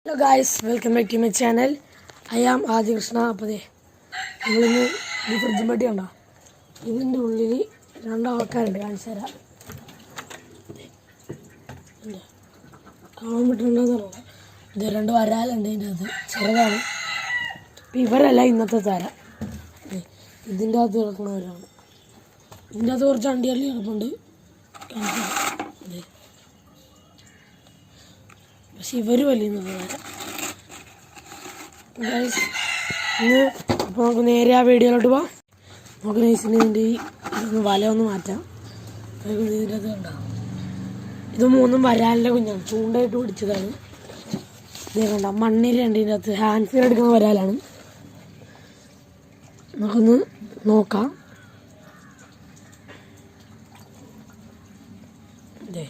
Hello guys, welcome back to my channel. I am Adi Krishna. അപ്പോൾ നമ്മളിന്ന് ഈ fridge പട്ടി കണ്ടോ, ഇതിൻ്റെ ഉള്ളിൽ രണ്ടാൾക്കാരുണ്ട്. കാണിച്ചു തരാം. കാണാൻ പറ്റുന്നുണ്ടോ? ഇത് രണ്ട് വരാലുണ്ട് ഇതിൻ്റെ അകത്ത്, ചെറുതാണ്. അപ്പം ഇവരല്ല ഇന്നത്തെ തരം. ഇതിൻ്റെ അകത്ത് കിടക്കുന്നവരാണ്. ഇതിൻ്റെ അകത്ത് കുറച്ച് അണ്ടിയള്ളി കിടപ്പുണ്ട്. കാണിച്ചു തരാം. പക്ഷെ ഇവർ വലിയ തരം. ഇന്ന് അപ്പോൾ നമുക്ക് നേരെ ആ വീഡിയോയിലോട്ട് പോവാം. നമുക്ക് നൈസിന് ഇതിൻ്റെ ഈ വല ഒന്ന് മാറ്റാം. ഇതിൻ്റെ അത് കണ്ടാവും. ഇത് മൂന്നും വരാലിൻ്റെ കുഞ്ഞാണ്, ചൂണ്ടായിട്ട് പിടിച്ചതാണ്. ഇതേ കണ്ട മണ്ണിലുണ്ട് ഇതിൻ്റെ അകത്ത്. ഹാൻഡ് ഫീൽ എടുക്കുന്ന വരാലാണ്. നമുക്കൊന്ന് നോക്കാം. ഇതേ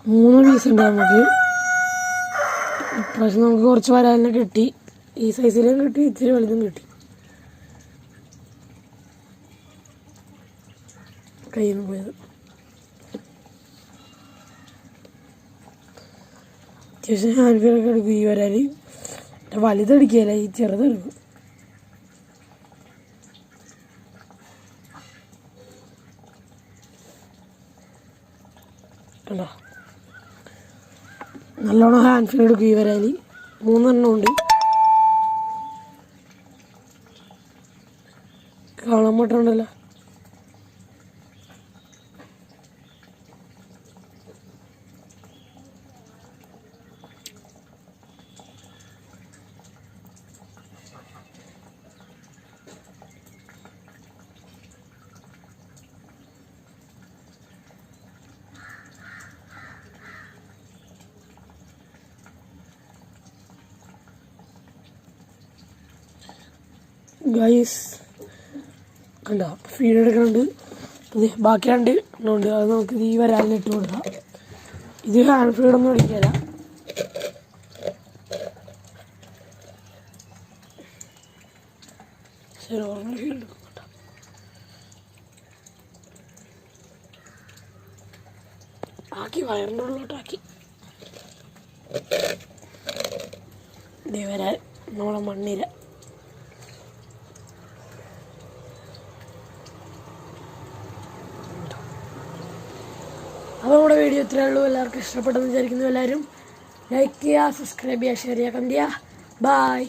3 പീസ് ഉണ്ട് നമുക്ക്. ഇപ്രാവശ്യം നമുക്ക് കുറച്ച് വരാലിനെ കിട്ടി. ഈ സൈസിലും കിട്ടി, ഇത്തിരി വലുതും കിട്ടി. കയ്യിൽ നിന്ന് പോയത് അത്യാവശ്യം ഹാൻഡ് ഫീലൊക്കെ എടുക്കും. ഈ വരാല് വലുതെടുക്കുകയല്ല, ഈ ചെറുതെടുക്കും. കണ്ടോ, നല്ലോണം ഹാൻഡ് ഫീൽ എടുക്കും. ഈ വരാലി 3 എണ്ണം ഉണ്ട്. കാണാൻ പറ്റുന്നുണ്ടല്ലോ. ഗൈസ് കണ്ട ഫീഡ് എടുക്കുന്നുണ്ട്. ബാക്കി 2 എണ്ണമുണ്ട്. അത് നമുക്ക് ഈ വരാലിന് ഇട്ട് കൊടുക്കാം. ഇത് ഹാൻഡ് ഫീഡൊന്നും അടിക്കില്ല. ശരി, ഓർമ്മ ഫീഡ് എടുക്കും. ആക്കി വയറിൻ്റെ ഉള്ളിലോട്ടാക്കി. ഇതേ വരാൽ നമ്മളെ മണ്ണിര. അപ്പോൾ നമ്മുടെ വീഡിയോ ഇത്രയേ ഉള്ളൂ. എല്ലാവർക്കും ഇഷ്ടപ്പെട്ടെന്ന് വിചാരിക്കുന്നു. എല്ലാവരും ലൈക്ക് ചെയ്യുക, സബ്സ്ക്രൈബ് ചെയ്യുക, ഷെയർ ചെയ്യുക, കമൻറ്റ് ചെയ്യുക. ബൈ.